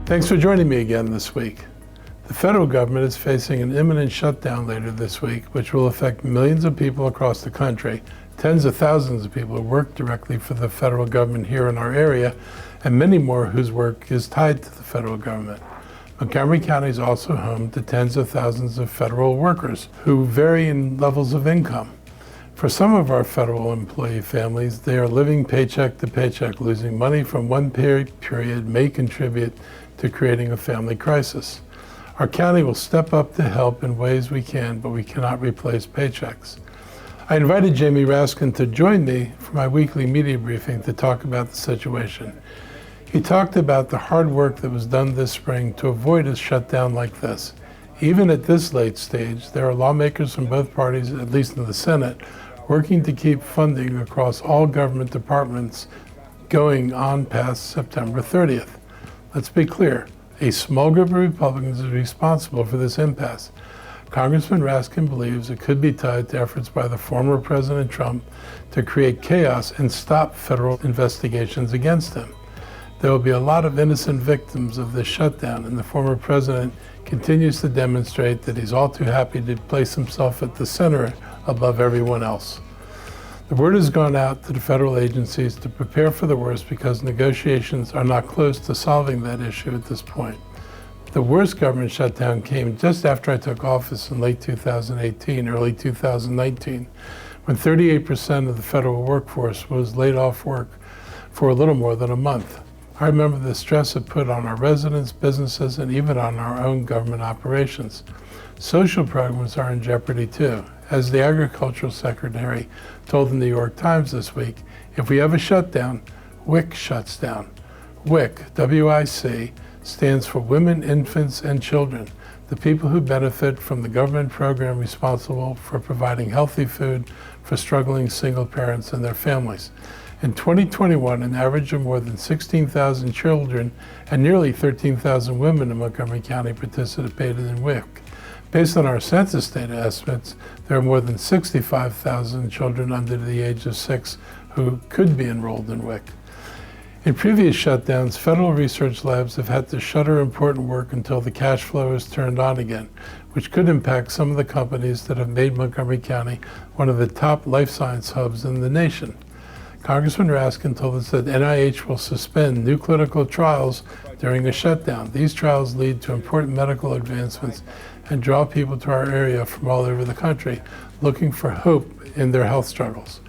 Thanks for joining me again this week. The federal government is facing an imminent shutdown later this week, which will affect millions of people across the country, tens of thousands of people who work directly for the federal government here in our area, and many more whose work is tied to the federal government. Montgomery County is also home to tens of thousands of federal workers who vary in levels of income. For some of our federal employee families, they are living paycheck to paycheck. Losing money from one period may contribute to creating a family crisis. Our county will step up to help in ways we can, but we cannot replace paychecks. I invited Jamie Raskin to join me for my weekly media briefing to talk about the situation. He talked about the hard work that was done this spring to avoid a shutdown like this. Even at this late stage, there are lawmakers from both parties, at least in the Senate, working to keep funding across all government departments going on past September 30th. Let's be clear, a small group of Republicans is responsible for this impasse. Congressman Raskin believes it could be tied to efforts by the former President Trump to create chaos and stop federal investigations against him. There will be a lot of innocent victims of this shutdown, and the former president continues to demonstrate that he's all too happy to place himself at the center above everyone else. The word has gone out to the federal agencies to prepare for the worst because negotiations are not close to solving that issue at this point. The worst government shutdown came just after I took office in late 2018, early 2019, when 38% of the federal workforce was laid off work for a little more than a month. I remember the stress it put on our residents, businesses, and even on our own government operations. Social programs are in jeopardy too. As the Agricultural Secretary told the New York Times this week, if we have a shutdown, WIC shuts down. WIC, W-I-C, stands for Women, Infants, and Children, the people who benefit from the government program responsible for providing healthy food for struggling single parents and their families. In 2021, an average of more than 16,000 children and nearly 13,000 women in Montgomery County participated in WIC. Based on our census data estimates, there are more than 65,000 children under the age of 6 who could be enrolled in WIC. In previous shutdowns, federal research labs have had to shutter important work until the cash flow is turned on again, which could impact some of the companies that have made Montgomery County one of the top life science hubs in the nation. Congressman Raskin told us that NIH will suspend new clinical trials during a shutdown. These trials lead to important medical advancements and draw people to our area from all over the country looking for hope in their health struggles.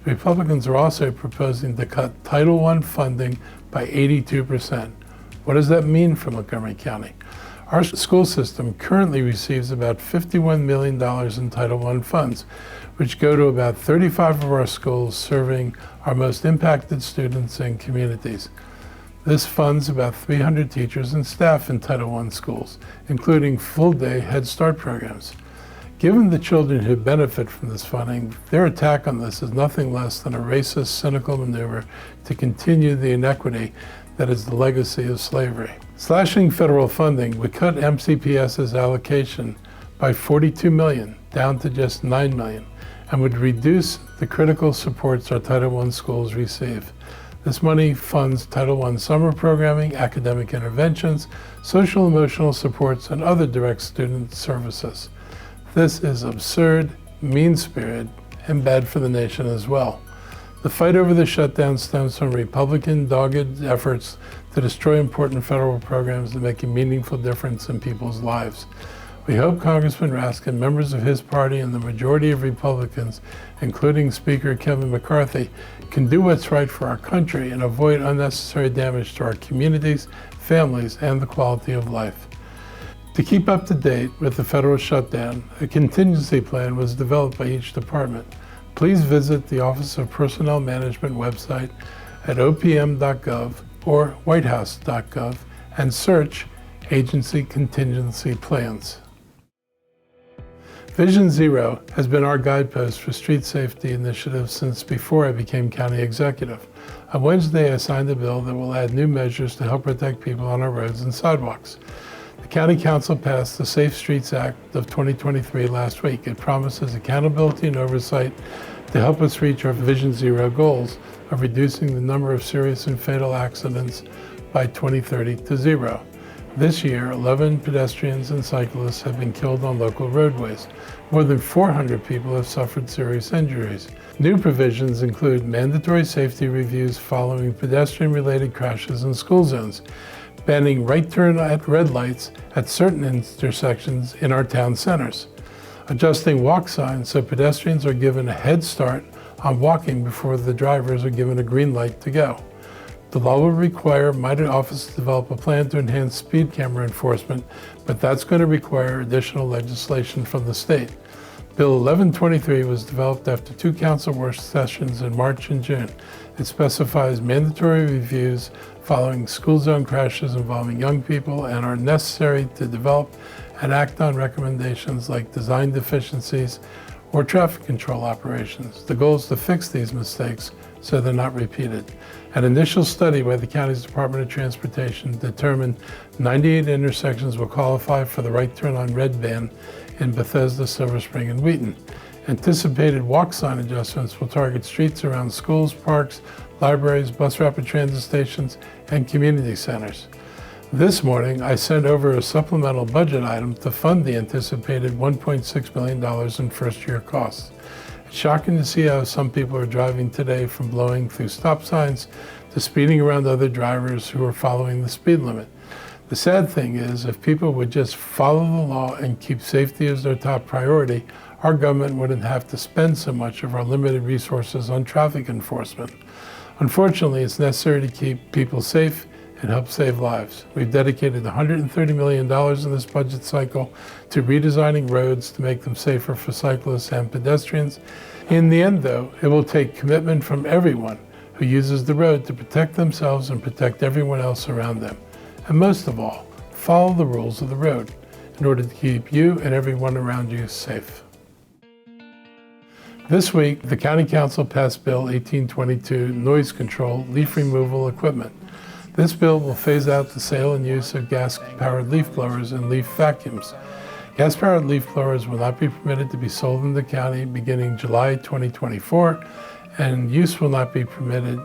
The Republicans are also proposing to cut Title I funding by 82%. What does that mean for Montgomery County? Our school system currently receives about $51 million in Title I funds, which go to about 35 of our schools serving our most impacted students and communities. This funds about 300 teachers and staff in Title I schools, including full-day Head Start programs. Given the children who benefit from this funding, their attack on this is nothing less than a racist, cynical maneuver to continue the inequity that is the legacy of slavery. Slashing federal funding would cut MCPS's allocation by $42 million, down to just $9 million, and would reduce the critical supports our Title I schools receive. This money funds Title I summer programming, academic interventions, social emotional supports, and other direct student services. This is absurd, mean-spirited, and bad for the nation as well. The fight over the shutdown stems from Republican dogged efforts to destroy important federal programs that make a meaningful difference in people's lives. We hope Congressman Raskin, members of his party, and the majority of Republicans, including Speaker Kevin McCarthy, can do what's right for our country and avoid unnecessary damage to our communities, families, and the quality of life. To keep up to date with the federal shutdown, a contingency plan was developed by each department. Please visit the Office of Personnel Management website at opm.gov or whitehouse.gov and search Agency Contingency Plans. Vision Zero has been our guidepost for street safety initiatives since before I became county executive. On Wednesday, I signed a bill that will add new measures to help protect people on our roads and sidewalks. The County Council passed the Safe Streets Act of 2023 last week. It promises accountability and oversight to help us reach our Vision Zero goals of reducing the number of serious and fatal accidents by 2030 to zero. This year, 11 pedestrians and cyclists have been killed on local roadways. More than 400 people have suffered serious injuries. New provisions include mandatory safety reviews following pedestrian-related crashes in school zones, banning right turn at red lights at certain intersections in our town centers, adjusting walk signs so pedestrians are given a head start on walking before the drivers are given a green light to go. The law will require my office to develop a plan to enhance speed camera enforcement, but that's going to require additional legislation from the state. Bill 1123 was developed after 2 council work sessions in March and June. It specifies mandatory reviews following school zone crashes involving young people and are necessary to develop and act on recommendations like design deficiencies or traffic control operations. The goal is to fix these mistakes so they're not repeated. An initial study by the county's Department of Transportation determined 98 intersections will qualify for the right turn on red ban in Bethesda, Silver Spring, and Wheaton. Anticipated walk sign adjustments will target streets around schools, parks, libraries, bus rapid transit stations, and community centers. This morning, I sent over a supplemental budget item to fund the anticipated $1.6 million in first-year costs. It's shocking to see how some people are driving today, from blowing through stop signs to speeding around other drivers who are following the speed limit. The sad thing is, if people would just follow the law and keep safety as their top priority, our government wouldn't have to spend so much of our limited resources on traffic enforcement. Unfortunately, it's necessary to keep people safe and help save lives. We've dedicated $130 million in this budget cycle to redesigning roads to make them safer for cyclists and pedestrians. In the end, though, it will take commitment from everyone who uses the road to protect themselves and protect everyone else around them. And most of all, follow the rules of the road in order to keep you and everyone around you safe. This week, the County Council passed Bill 1822, Noise Control Leaf Removal Equipment. This bill will phase out the sale and use of gas-powered leaf blowers and leaf vacuums. Gas-powered leaf blowers will not be permitted to be sold in the county beginning July 2024, and use will not be permitted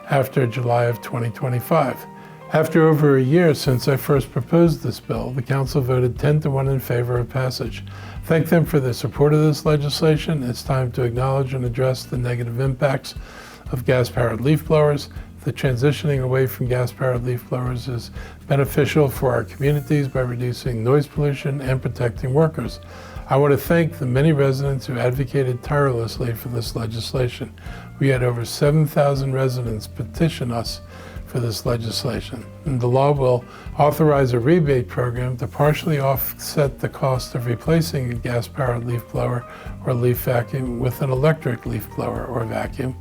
after July of 2025. After over a year since I first proposed this bill, the Council voted 10-1 in favor of passage. Thank them for their support of this legislation. It's time to acknowledge and address the negative impacts of gas-powered leaf blowers. The transitioning away from gas-powered leaf blowers is beneficial for our communities by reducing noise pollution and protecting workers. I want to thank the many residents who advocated tirelessly for this legislation. We had over 7,000 residents petition us for this legislation. And the law will authorize a rebate program to partially offset the cost of replacing a gas-powered leaf blower or leaf vacuum with an electric leaf blower or vacuum.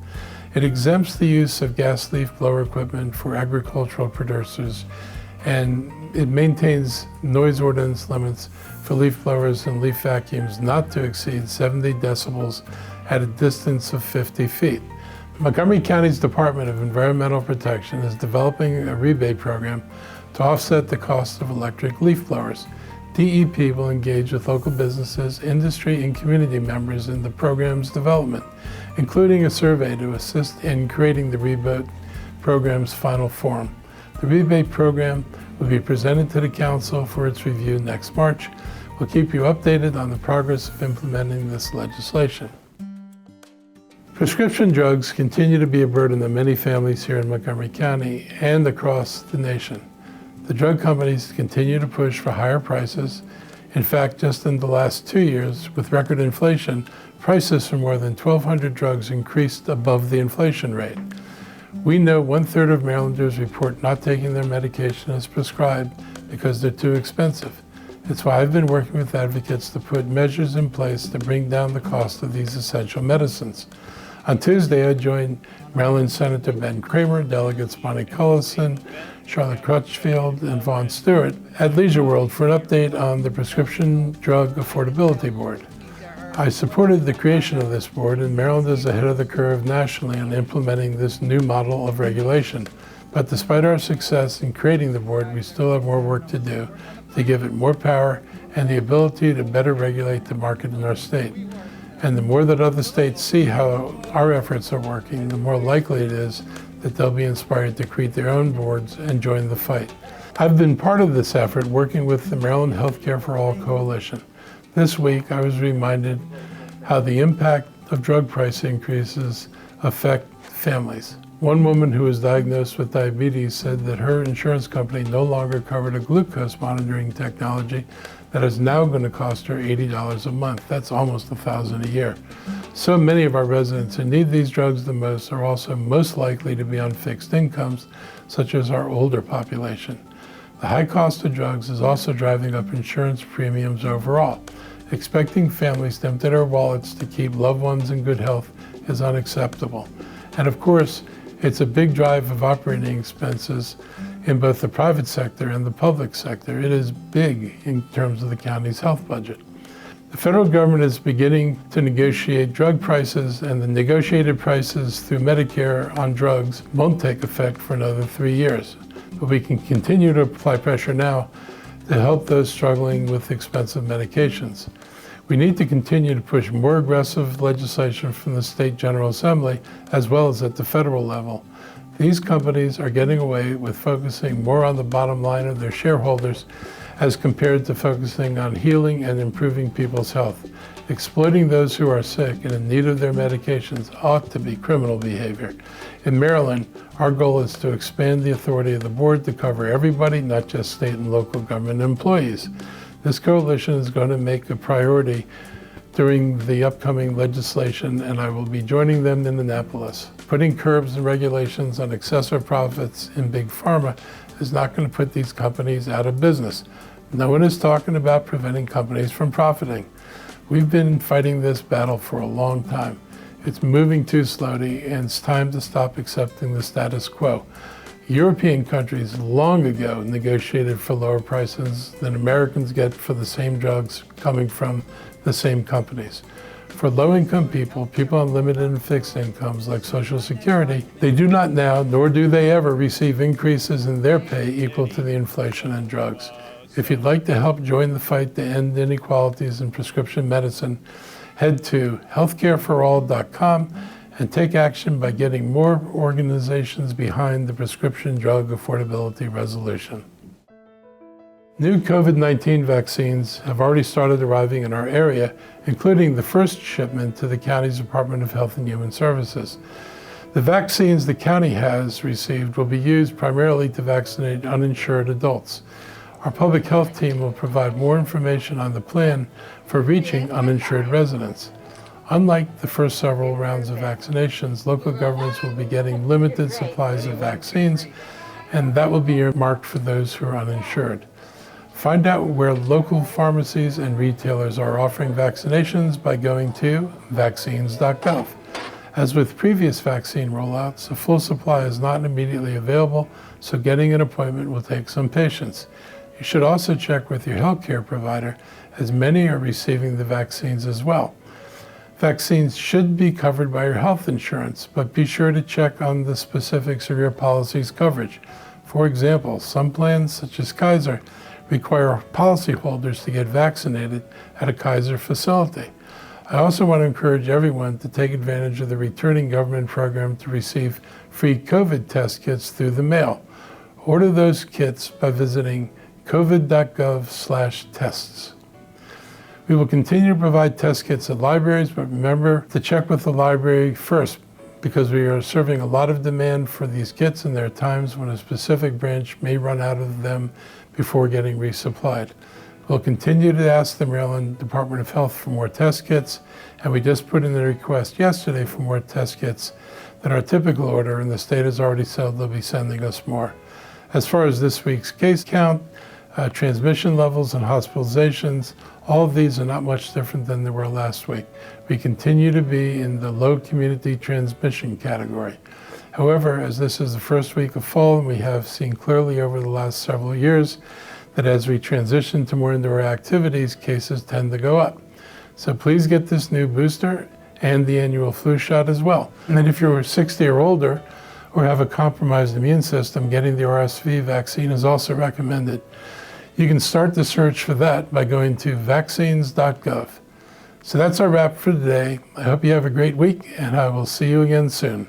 It exempts the use of gas leaf blower equipment for agricultural producers, and it maintains noise ordinance limits for leaf blowers and leaf vacuums not to exceed 70 decibels at a distance of 50 feet. Montgomery County's Department of Environmental Protection is developing a rebate program to offset the cost of electric leaf blowers. DEP will engage with local businesses, industry, and community members in the program's development, including a survey to assist in creating the rebate program's final form. The rebate program will be presented to the Council for its review next March. We'll keep you updated on the progress of implementing this legislation. Prescription drugs continue to be a burden on many families here in Montgomery County and across the nation. The drug companies continue to push for higher prices. In fact, just in the last 2 years, with record inflation, prices for more than 1,200 drugs increased above the inflation rate. We know 1/3 of Marylanders report not taking their medication as prescribed because they're too expensive. It's why I've been working with advocates to put measures in place to bring down the cost of these essential medicines. On Tuesday, I joined Maryland Senator Ben Kramer, Delegates Cullison, Charlotte Crutchfield, and Vaughn Stewart at Leisure World for an update on the Prescription Drug Affordability Board. I supported the creation of this board, and Maryland is ahead of the curve nationally on implementing this new model of regulation. But despite our success in creating the board, we still have more work to do to give it more power and the ability to better regulate the market in our state. And the more that other states see how our efforts are working, the more likely it is that they'll be inspired to create their own boards and join the fight. I've been part of this effort working with the Maryland Healthcare for All Coalition. This week, I was reminded how the impact of drug price increases affect families. One woman who was diagnosed with diabetes said that her insurance company no longer covered a glucose monitoring technology that is now going to cost her $80 a month. That's almost $1,000 a year. So many of our residents who need these drugs the most are also most likely to be on fixed incomes, such as our older population. The high cost of drugs is also driving up insurance premiums overall. Expecting families to empty their wallets to keep loved ones in good health is unacceptable. And of course, it's a big drive of operating expenses in both the private sector and the public sector. It is big in terms of the county's health budget. The federal government is beginning to negotiate drug prices, and the negotiated prices through Medicare on drugs won't take effect for another 3 years. But we can continue to apply pressure now to help those struggling with expensive medications. We need to continue to push more aggressive legislation from the State General Assembly, as well as at the federal level. These companies are getting away with focusing more on the bottom line of their shareholders as compared to focusing on healing and improving people's health. Exploiting those who are sick and in need of their medications ought to be criminal behavior. In Maryland, our goal is to expand the authority of the board to cover everybody, not just state and local government employees. This coalition is going to make a priority during the upcoming legislation, and I will be joining them in Annapolis. Putting curbs and regulations on excessive profits in big pharma is not going to put these companies out of business. No one is talking about preventing companies from profiting. We've been fighting this battle for a long time. It's moving too slowly, and it's time to stop accepting the status quo. European countries long ago negotiated for lower prices than Americans get for the same drugs coming from the same companies. For low-income people, people on limited and fixed incomes like Social Security, they do not now, nor do they ever, receive increases in their pay equal to the inflation in drugs. If you'd like to help join the fight to end inequalities in prescription medicine, head to healthcareforall.com and take action by getting more organizations behind the prescription drug affordability resolution. New COVID-19 vaccines have already started arriving in our area, including the first shipment to the county's Department of Health and Human Services. The vaccines the county has received will be used primarily to vaccinate uninsured adults. Our public health team will provide more information on the plan for reaching uninsured residents. Unlike the first several rounds of vaccinations, local governments will be getting limited supplies of vaccines, and that will be earmarked for those who are uninsured. Find out where local pharmacies and retailers are offering vaccinations by going to vaccines.gov. As with previous vaccine rollouts, a full supply is not immediately available, so getting an appointment will take some patience. You should also check with your healthcare provider, as many are receiving the vaccines as well. Vaccines should be covered by your health insurance, but be sure to check on the specifics of your policy's coverage. For example, some plans, such as Kaiser, require policyholders to get vaccinated at a Kaiser facility. I also want to encourage everyone to take advantage of the returning government program to receive free COVID test kits through the mail. Order those kits by visiting covid.gov/tests. We will continue to provide test kits at libraries, but remember to check with the library first, because we are serving a lot of demand for these kits, and there are times when a specific branch may run out of them before getting resupplied. We'll continue to ask the Maryland Department of Health for more test kits, and we just put in a request yesterday for more test kits than our typical order, and the state has already said they'll be sending us more. As far as this week's case count, transmission levels and hospitalizations, all of these are not much different than they were last week. We continue to be in the low community transmission category. However, as this is the first week of fall, we have seen clearly over the last several years that as we transition to more indoor activities, cases tend to go up. So please get this new booster and the annual flu shot as well. And if you're 60 or older or have a compromised immune system, getting the RSV vaccine is also recommended. You can start the search for that by going to vaccines.gov. So that's our wrap for today. I hope you have a great week, and I will see you again soon.